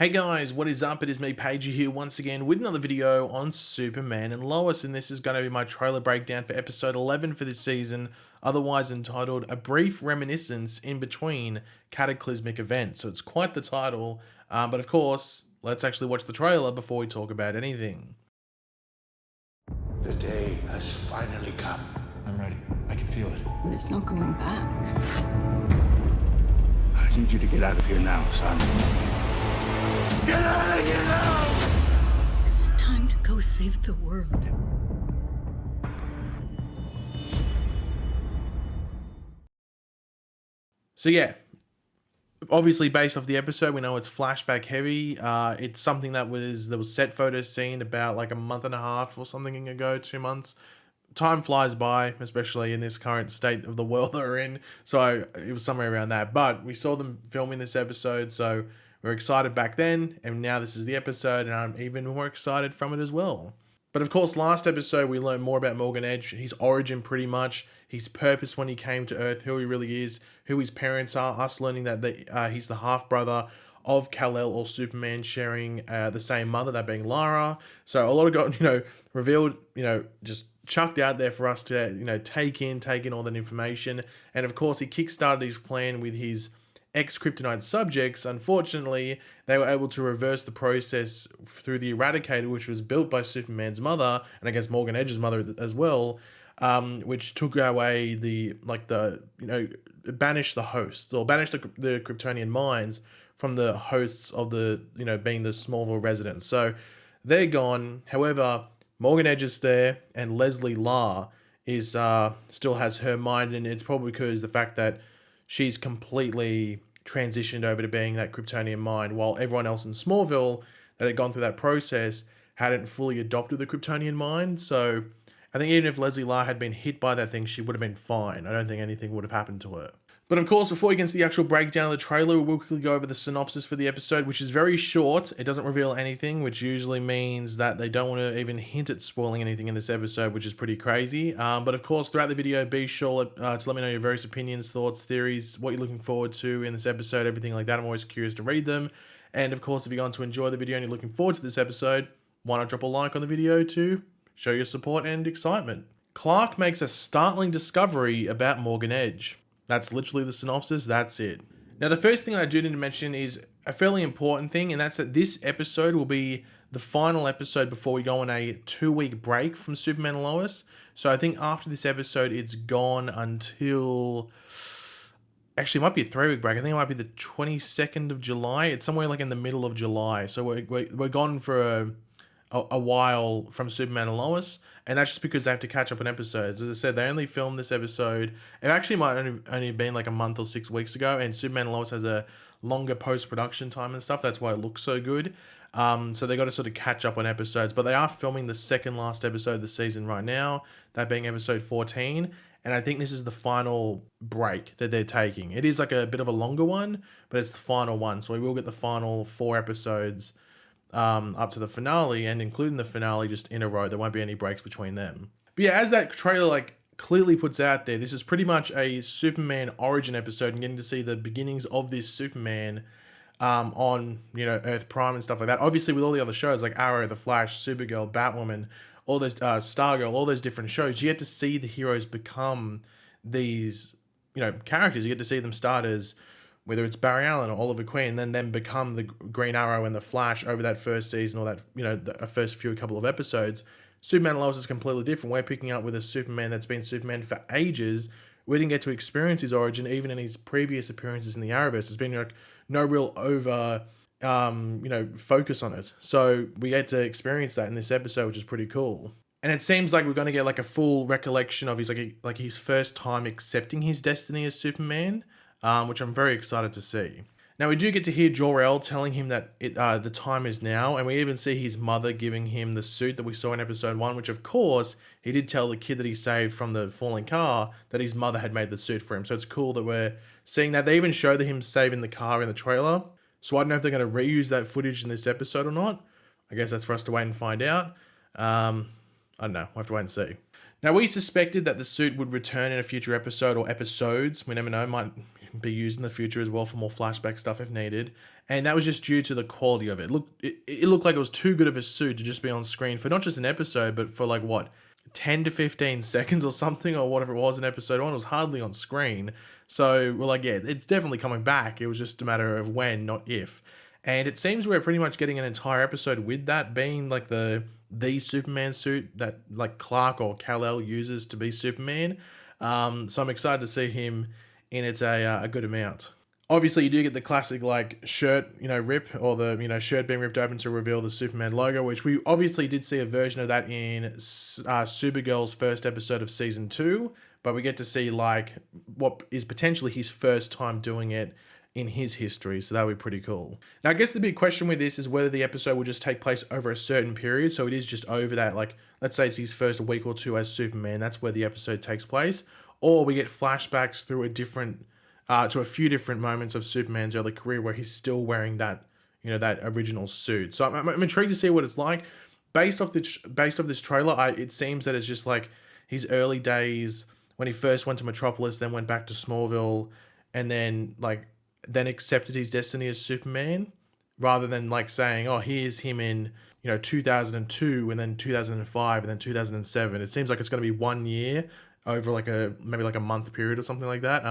Hey guys, what is up? It is me, Pagey, here once again with another video on Superman and Lois, and this is going to be my trailer breakdown for episode 11 for this season, otherwise entitled A Brief Reminiscence in Between Cataclysmic Events. So it's quite the title, but of course, let's actually watch the trailer before we talk about anything. The day has finally come. I'm ready. I can feel it. There's no going back. I need you to get out of here now, son. Get out of here now! It's time to go save the world. So yeah, obviously based off the episode, we know it's flashback heavy. It's something there was set photos seen about like a month and a half or something ago, 2 months. Time flies by, especially in this current state of the world that we're in. So it was somewhere around that. But we saw them filming this episode, so we are excited back then, and now this is the episode, and I'm even more excited from it as well. But of course, last episode we learned more about Morgan Edge, his origin pretty much, his purpose when he came to Earth, who he really is, who his parents are, us learning that he's the half-brother of Kal-El or Superman, sharing the same mother, that being Lara. So a lot of got, revealed, just chucked out there for us to, take in all that information. And of course, he kickstarted his plan with his ex-Kryptonite subjects. Unfortunately, they were able to reverse the process through the Eradicator, which was built by Superman's mother, and I guess Morgan Edge's mother as well, which took away banished the hosts, or banished the Kryptonian minds from the hosts of the, being the Smallville residents. So they're gone. However, Morgan Edge is there, and Leslie Law is still has her mind, and it's probably because the fact that she's completely transitioned over to being that Kryptonian mind, while everyone else in Smallville that had gone through that process hadn't fully adopted the Kryptonian mind. So I think even if Leslie Lar had been hit by that thing, she would have been fine. I don't think anything would have happened to her. But of course, before we get into the actual breakdown of the trailer, we'll quickly go over the synopsis for the episode, which is very short. It doesn't reveal anything, which usually means that they don't want to even hint at spoiling anything in this episode, which is pretty crazy. But of course, throughout the video, be sure to let me know your various opinions, thoughts, theories, what you're looking forward to in this episode, everything like that. I'm always curious to read them. And of course, if you're going to enjoy the video and you're looking forward to this episode, why not drop a like on the video to show your support and excitement. Clark makes a startling discovery about Morgan Edge. That's literally the synopsis, that's it. Now, the first thing I do need to mention is a fairly important thing, and that's that this episode will be the final episode before we go on a 2-week break from Superman and Lois. So I think after this episode, it's gone until... Actually, it might be a 3-week break. I think it might be the 22nd of July. It's somewhere like in the middle of July. So we're gone for a while from Superman and Lois, and that's just because they have to catch up on episodes. As I said, they only filmed this episode. It actually might only been like a month or 6 weeks ago, and Superman and Lois has a longer post-production time and stuff. That's why it looks so good. So they got to sort of catch up on episodes, but they are filming the second last episode of the season right now, that being episode 14. And I think this is the final break that they're taking. It is like a bit of a longer one, but it's the final one. So we will get the final 4 episodes up to the finale, and including the finale just in a row. There won't be any breaks between them. But yeah, as that trailer clearly puts out there, this is pretty much a Superman origin episode, and getting to see the beginnings of this Superman on Earth Prime and stuff like that. Obviously, with all the other shows like Arrow, The Flash, Supergirl, Batwoman, all those Stargirl, all those different shows, you get to see the heroes become these characters. You get to see them start as, whether it's Barry Allen or Oliver Queen, and then become the Green Arrow and the Flash over that first season, or that the first couple of episodes. Superman and Lois is completely different. We're picking up with a Superman that's been Superman for ages. We didn't get to experience his origin even in his previous appearances in the Arrowverse. There's been no real focus on it. So we get to experience that in this episode, which is pretty cool. And it seems like we're going to get a full recollection of his first time accepting his destiny as Superman, which I'm very excited to see. Now, we do get to hear Jor-El telling him that the time is now, and we even see his mother giving him the suit that we saw in episode 1, which of course, he did tell the kid that he saved from the falling car that his mother had made the suit for him. So it's cool that we're seeing that. They even showed him saving the car in the trailer. So I don't know if they're going to reuse that footage in this episode or not. I guess that's for us to wait and find out. I don't know. We'll have to wait and see. Now, we suspected that the suit would return in a future episode or episodes. We never know. be used in the future as well for more flashback stuff if needed. And that was just due to the quality of it. It looked like it was too good of a suit to just be on screen for not just an episode, but for like what, 10 to 15 seconds or something, or whatever it was in episode 1. It was hardly on screen. So we're like, yeah, it's definitely coming back. It was just a matter of when, not if. And it seems we're pretty much getting an entire episode with that being like the Superman suit that like Clark or Kal-El uses to be Superman. So I'm excited to see him in it a good amount. Obviously, you do get the classic like shirt, rip, or the shirt being ripped open to reveal the Superman logo, which we obviously did see a version of that in Supergirl's first episode of season 2, but we get to see like what is potentially his first time doing it in his history, so that would be pretty cool. Now, I guess the big question with this is whether the episode will just take place over a certain period, so it is just over that, like, let's say it's his first week or two as Superman, that's where the episode takes place, or we get flashbacks through to a few different moments of Superman's early career where he's still wearing that, that original suit. So I'm intrigued to see what it's like. Based off this trailer, it seems that it's just like his early days when he first went to Metropolis, then went back to Smallville, and then accepted his destiny as Superman, rather than like saying, oh, here's him in 2002 and then 2005 and then 2007. It seems like it's going to be 1 year over maybe a month period or something like that.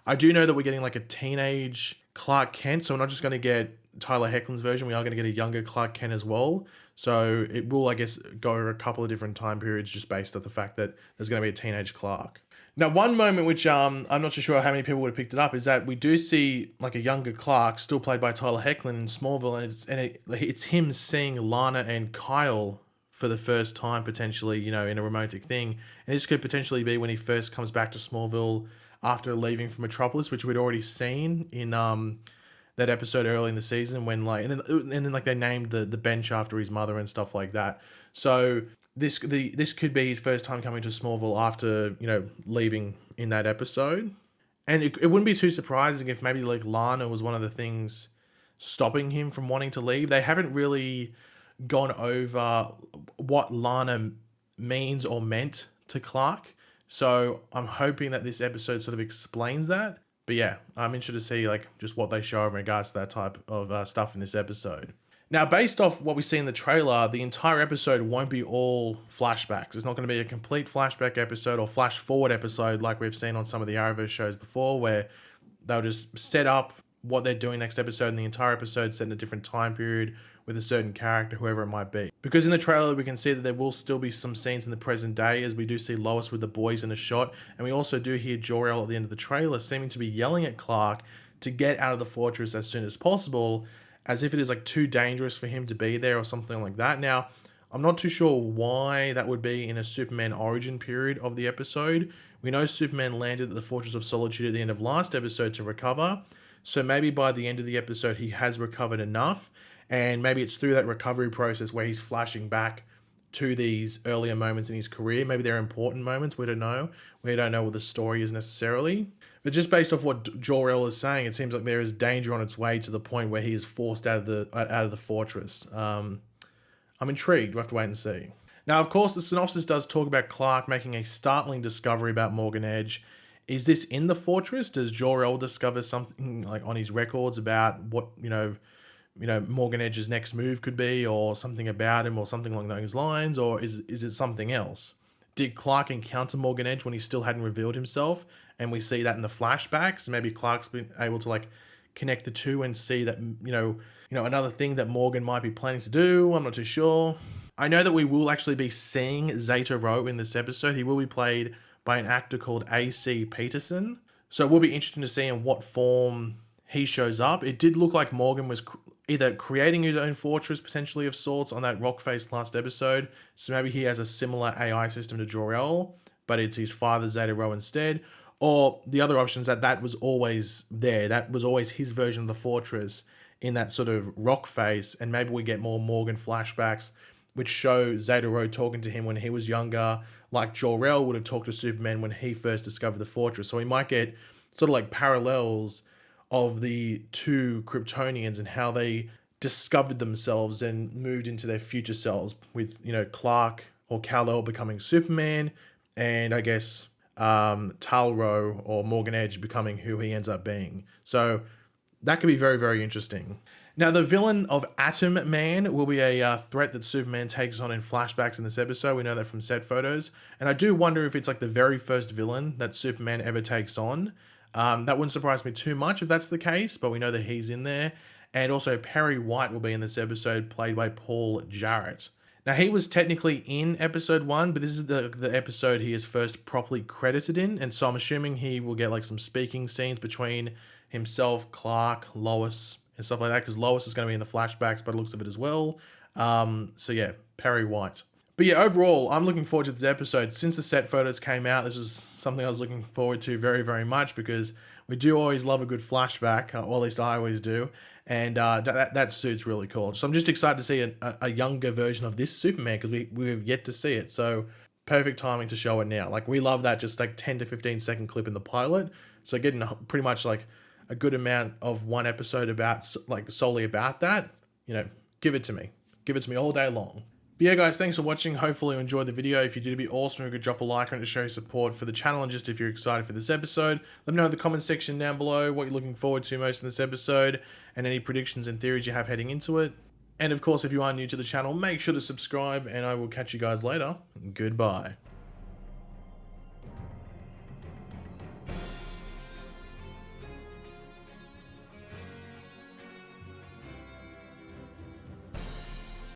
I do know that we're getting like a teenage Clark Kent, so we're not just going to get Tyler Hoechlin's version, we are going to get a younger Clark Kent as well. So it will, I guess, go over a couple of different time periods just based on the fact that there's going to be a teenage Clark. Now, one moment which I'm not too sure how many people would have picked it up is that we do see like a younger Clark, still played by Tyler Hoechlin in Smallville, and it's him seeing Lana and Kyle for the first time, potentially, in a romantic thing. And this could potentially be when he first comes back to Smallville after leaving from Metropolis, which we'd already seen in that episode early in the season when and then they named the bench after his mother and stuff like that. So this could be his first time coming to Smallville after leaving in that episode, and it wouldn't be too surprising if maybe like Lana was one of the things stopping him from wanting to leave. They haven't really gone over what Lana means or meant to Clark, so I'm hoping that this episode sort of explains that. But yeah, I'm interested to see like just what they show in regards to that type of stuff in this episode. Now, based off what we see in the trailer, the entire episode won't be all flashbacks. It's not going to be a complete flashback episode or flash forward episode like we've seen on some of the Arrowverse shows before, where they'll just set up what they're doing next episode, and the entire episode set in a different time period with a certain character, whoever it might be. Because in the trailer, we can see that there will still be some scenes in the present day, as we do see Lois with the boys in a shot, and we also do hear Jor-El at the end of the trailer seeming to be yelling at Clark to get out of the fortress as soon as possible, as if it is like too dangerous for him to be there or something like that. Now, I'm not too sure why that would be in a Superman origin period of the episode. We know Superman landed at the Fortress of Solitude at the end of last episode to recover, so maybe by the end of the episode he has recovered enough, and maybe it's through that recovery process where he's flashing back to these earlier moments in his career. Maybe they're important moments, we don't know. We don't know what the story is necessarily. But just based off what Jor-El is saying, it seems like there is danger on its way to the point where he is forced out of the fortress. I'm intrigued. We'll have to wait and see. Now, of course, the synopsis does talk about Clark making a startling discovery about Morgan Edge. Is this in the fortress? Does Jor-El discover something like on his records about what Morgan Edge's next move could be, or something about him, or something along those lines, or is it something else? Did Clark encounter Morgan Edge when he still hadn't revealed himself, and we see that in the flashbacks? Maybe Clark's been able to like connect the two and see that another thing that Morgan might be planning to do. I'm not too sure. I know that we will actually be seeing Zeta Rho in this episode. He will be played by an actor called A.C. Peterson, so it will be interesting to see in what form he shows up. It did look like Morgan was either creating his own fortress, potentially of sorts, on that rock face last episode. So maybe he has a similar AI system to Jor-El, but it's his father, Zeta Rho, instead. Or the other option is that was always there. That was always his version of the fortress in that sort of rock face. And maybe we get more Morgan flashbacks, which show Zeta Rho talking to him when he was younger, like Jor-El would have talked to Superman when he first discovered the fortress. So we might get sort of like parallels of the two Kryptonians and how they discovered themselves and moved into their future selves, with Clark or Kal-El becoming Superman, and I guess Talro or Morgan Edge becoming who he ends up being. So that could be very, very interesting. Now, the villain of Atom Man will be a threat that Superman takes on in flashbacks in this episode. We know that from set photos. And I do wonder if it's like the very first villain that Superman ever takes on. That wouldn't surprise me too much if that's the case, but we know that he's in there. And also Perry White will be in this episode, played by Paul Jarrett. Now, he was technically in episode 1, but this is the episode he is first properly credited in. And so I'm assuming he will get like some speaking scenes between himself, Clark, Lois, and stuff like that, because Lois is going to be in the flashbacks by the looks of it as well. So yeah, Perry White. But yeah, overall, I'm looking forward to this episode. Since the set photos came out, this is something I was looking forward to very, very much, because we do always love a good flashback, or at least I always do. And that suit's really cool. So I'm just excited to see a younger version of this Superman, because we've yet to see it. So perfect timing to show it now. Like, we love that just like 10 to 15 second clip in the pilot. So getting pretty much like a good amount of one episode about like solely about that, you know, give it to me. Give it to me all day long. But yeah, guys, thanks for watching. Hopefully you enjoyed the video. If you did, it'd be awesome if you could drop a like on it to show your support for the channel, and just if you're excited for this episode. Let me know in the comment section down below what you're looking forward to most in this episode, and any predictions and theories you have heading into it. And of course, if you are new to the channel, make sure to subscribe, and I will catch you guys later. Goodbye.